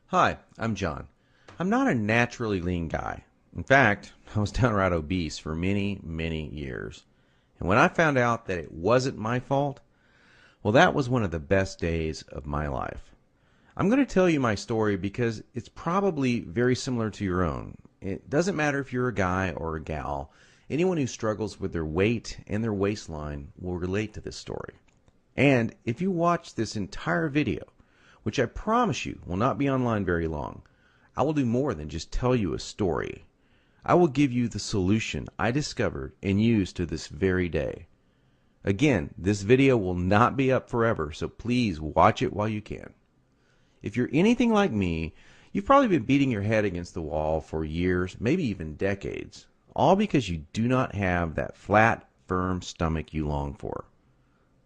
Hi, I'm John. I'm not a naturally lean guy. In fact, I was downright obese for many, many years. And when I found out that it wasn't my fault, well, that was one of the best days of my life. I'm going to tell you my story because it's probably very similar to your own. It doesn't matter if you're a guy or a gal, anyone who struggles with their weight and their waistline will relate to this story. And if you watch this entire video, which I promise you will not be online very long, I will do more than just tell you a story. I will give you the solution I discovered and use to this very day. Again, this video will not be up forever, so please watch it while you can. If you're anything like me, you've probably been beating your head against the wall for years, maybe even decades, all because you do not have that flat, firm stomach you long for.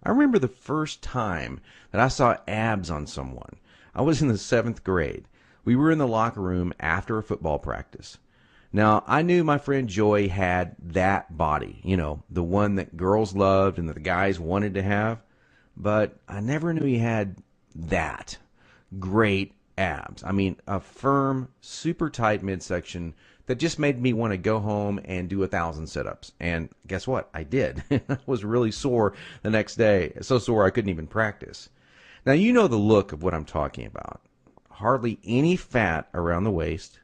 I remember the first time that I saw abs on someone. I was in the 7th grade. We were in the locker room after a football practice. Now, I knew my friend Joy had that body, the one that girls loved and that the guys wanted to have, but I never knew he had that great abs. I mean, a firm, super tight midsection that just made me want to go home and do 1,000 sit-ups. And guess what? I did. I was really sore the next day, so sore I couldn't even practice. Now, you know the look of what I'm talking about. Hardly any fat around the waist,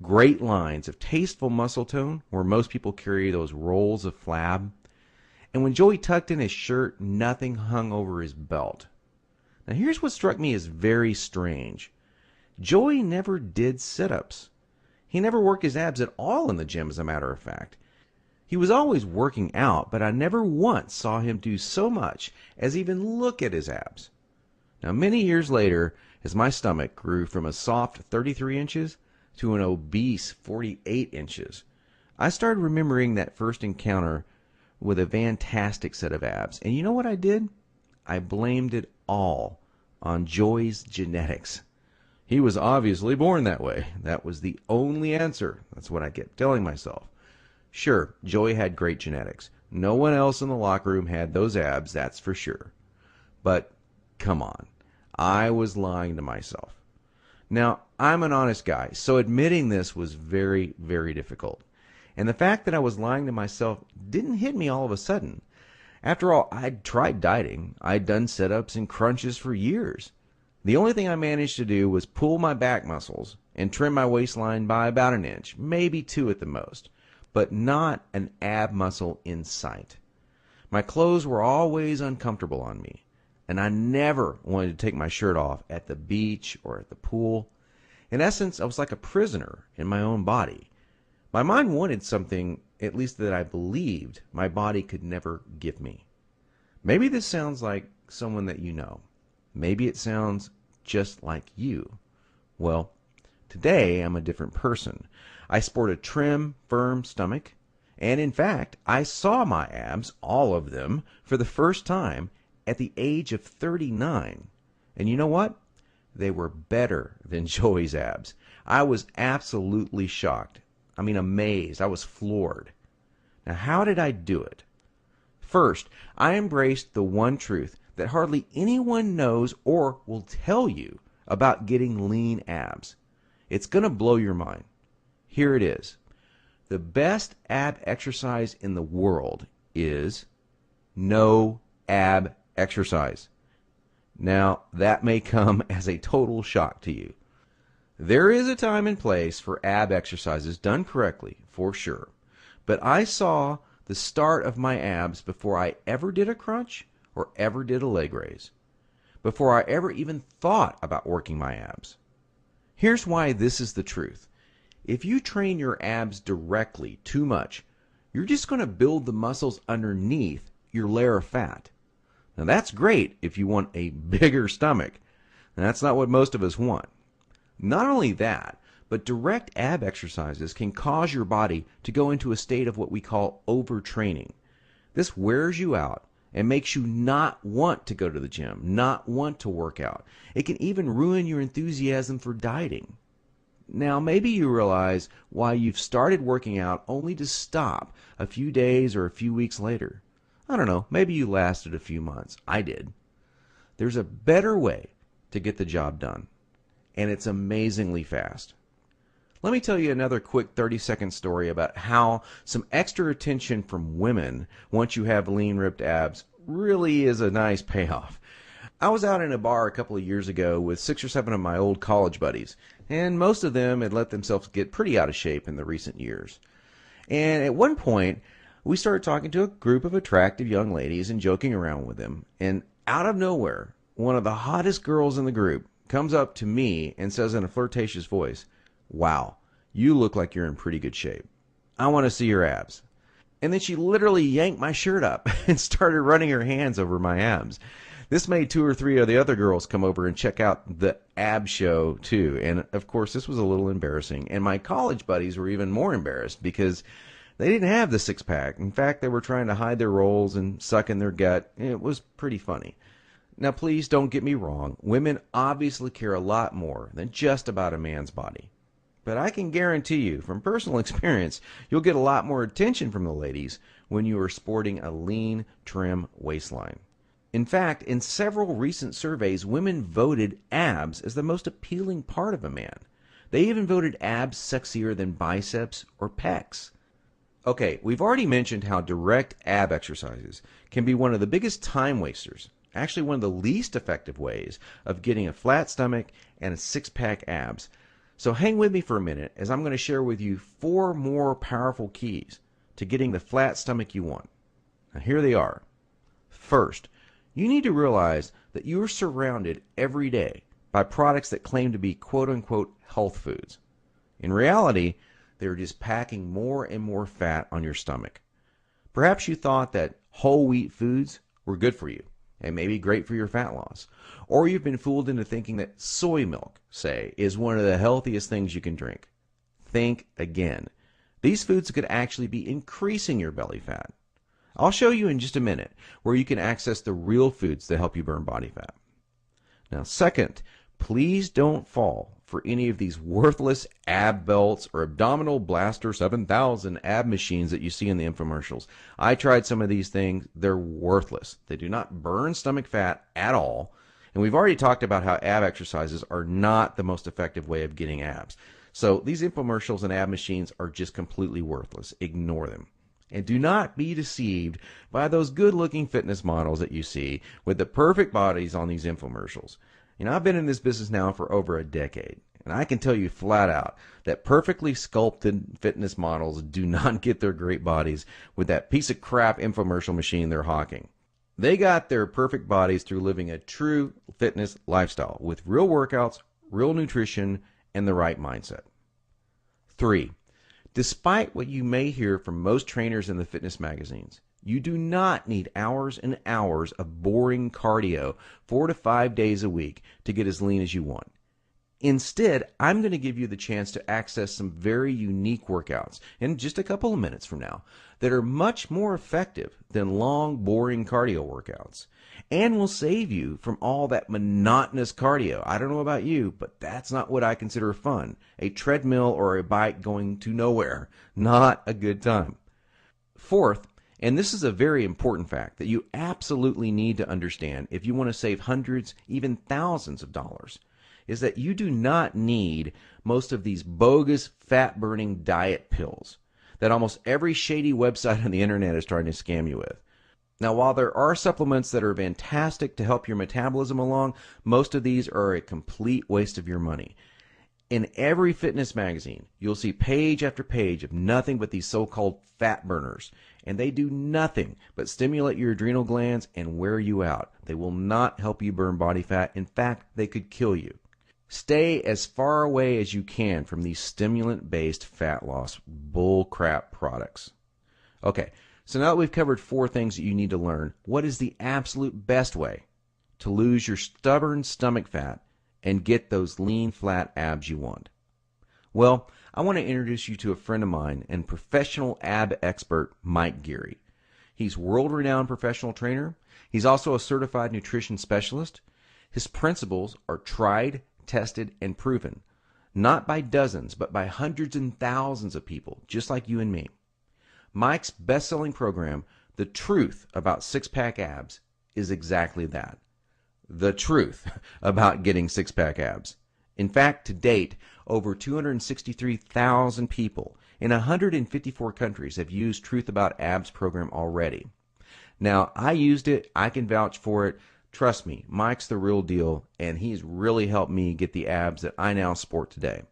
great lines of tasteful muscle tone where most people carry those rolls of flab. And when Joey tucked in his shirt, nothing hung over his belt. Now, here's what struck me as very strange. Joey never did sit-ups. He never worked his abs at all in the gym, as a matter of fact. He was always working out, but I never once saw him do so much as even look at his abs. Now, many years later, as my stomach grew from a soft 33 inches to an obese 48 inches, I started remembering that first encounter with a fantastic set of abs. And you know what I did? I blamed it all on Joey's genetics. He was obviously born that way. That was the only answer. That's what I kept telling myself. Sure, Joey had great genetics. No one else in the locker room had those abs, that's for sure. But come on, I was lying to myself. Now, I'm an honest guy, so admitting this was very, very difficult. And the fact that I was lying to myself didn't hit me all of a sudden. After all, I'd tried dieting. I'd done sit-ups and crunches for years. The only thing I managed to do was pull my back muscles and trim my waistline by about an inch, maybe 2 at the most, but not an ab muscle in sight. My clothes were always uncomfortable on me, and I never wanted to take my shirt off at the beach or at the pool. In essence, I was like a prisoner in my own body. My mind wanted something, at least that I believed my body could never give me. Maybe this sounds like someone that you know. Maybe it sounds just like you. Well, today I'm a different person. I sport a trim, firm stomach, and in fact, I saw my abs, all of them, for the first time at the age of 39. And you know what? They were better than Joey's abs. I was absolutely shocked. I mean, amazed. I was floored. Now, how did I do it? First, I embraced the one truth that hardly anyone knows or will tell you about getting lean abs. It's going to blow your mind. Here it is. The best ab exercise in the world is no ab exercise. Now, that may come as a total shock to you. There is a time and place for ab exercises done correctly, for sure. But I saw the start of my abs before I ever did a crunch or ever did a leg raise, before I ever even thought about working my abs. Here's why this is the truth. If you train your abs directly too much, you're just going to build the muscles underneath your layer of fat. Now that's great if you want a bigger stomach. And that's not what most of us want. Not only that, but direct ab exercises can cause your body to go into a state of what we call overtraining. This wears you out and makes you not want to go to the gym, not want to work out. It can even ruin your enthusiasm for dieting. Now, maybe you realize why you've started working out only to stop a few days or a few weeks later. I don't know, maybe you lasted a few months. I did. There's a better way to get the job done. and it's amazingly fast. Let me tell you another quick 30-second story about how some extra attention from women once you have lean ripped abs really is a nice payoff. I was out in a bar a couple of years ago with 6 or 7 of my old college buddies, and most of them had let themselves get pretty out of shape in the recent years. And at one point, we started talking to a group of attractive young ladies and joking around with them, and out of nowhere, one of the hottest girls in the group comes up to me and says in a flirtatious voice, "Wow, you look like you're in pretty good shape. I want to see your abs." And then she literally yanked my shirt up and started running her hands over my abs. This made 2 or 3 of the other girls come over and check out the ab show too. And of course, this was a little embarrassing. And my college buddies were even more embarrassed because they didn't have the six-pack. In fact, they were trying to hide their rolls and suck in their gut. It was pretty funny. Now, please don't get me wrong. Women obviously care a lot more than just about a man's body. But I can guarantee you, from personal experience, you'll get a lot more attention from the ladies when you are sporting a lean, trim waistline. In fact, in several recent surveys, women voted abs as the most appealing part of a man. They even voted abs sexier than biceps or pecs. Okay, we've already mentioned how direct ab exercises can be one of the biggest time wasters, actually one of the least effective ways of getting a flat stomach and a six-pack abs. So hang with me for a minute as I'm going to share with you 4 more powerful keys to getting the flat stomach you want. Now here they are. First, you need to realize that you are surrounded every day by products that claim to be quote-unquote health foods. In reality, they're just packing more and more fat on your stomach. Perhaps you thought that whole wheat foods were good for you and maybe great for your fat loss. Or you've been fooled into thinking that soy milk, say, is one of the healthiest things you can drink. Think again. These foods could actually be increasing your belly fat. I'll show you in just a minute where you can access the real foods that help you burn body fat. Now, second, please don't fall for any of these worthless ab belts or abdominal blaster 7000 ab machines that you see in the infomercials. I tried some of these things. They're worthless. They do not burn stomach fat at all. And we've already talked about how ab exercises are not the most effective way of getting abs. So these infomercials and ab machines are just completely worthless. Ignore them. And do not be deceived by those good-looking fitness models that you see with the perfect bodies on these infomercials. You know, I've been in this business now for over a decade, and I can tell you flat out that perfectly sculpted fitness models do not get their great bodies with that piece of crap infomercial machine they're hawking. They got their perfect bodies through living a true fitness lifestyle with real workouts, real nutrition, and the right mindset. 3. Despite what you may hear from most trainers in the fitness magazines, you do not need hours and hours of boring cardio 4 to 5 days a week to get as lean as you want. Instead, I'm going to give you the chance to access some very unique workouts in just a couple of minutes from now that are much more effective than long, boring cardio workouts and will save you from all that monotonous cardio. I don't know about you, but that's not what I consider fun. A treadmill or a bike going to nowhere. Not a good time. Fourth, and this is a very important fact that you absolutely need to understand if you want to save hundreds, even thousands of dollars, is that you do not need most of these bogus fat-burning diet pills that almost every shady website on the internet is trying to scam you with. Now, while there are supplements that are fantastic to help your metabolism along, most of these are a complete waste of your money. In every fitness magazine, you'll see page after page of nothing but these so-called fat burners, and they do nothing but stimulate your adrenal glands and wear you out. They will not help you burn body fat. In fact, they could kill you. Stay as far away as you can from these stimulant-based fat loss bullcrap products. Okay, so now that we've covered 4 things that you need to learn, what is the absolute best way to lose your stubborn stomach fat and get those lean, flat abs you want? Well, I want to introduce you to a friend of mine and professional ab expert, Mike Geary. He's a world-renowned professional trainer. He's also a certified nutrition specialist. His principles are tried, tested, and proven, not by dozens, but by hundreds and thousands of people, just like you and me. Mike's best-selling program, The Truth About Six-Pack Abs, is exactly that. The truth about getting six-pack abs. In fact, to date, over 263,000 people in 154 countries have used Truth About Abs program already. Now, I used it. I can vouch for it. Trust me, Mike's the real deal, and he's really helped me get the abs that I now sport today.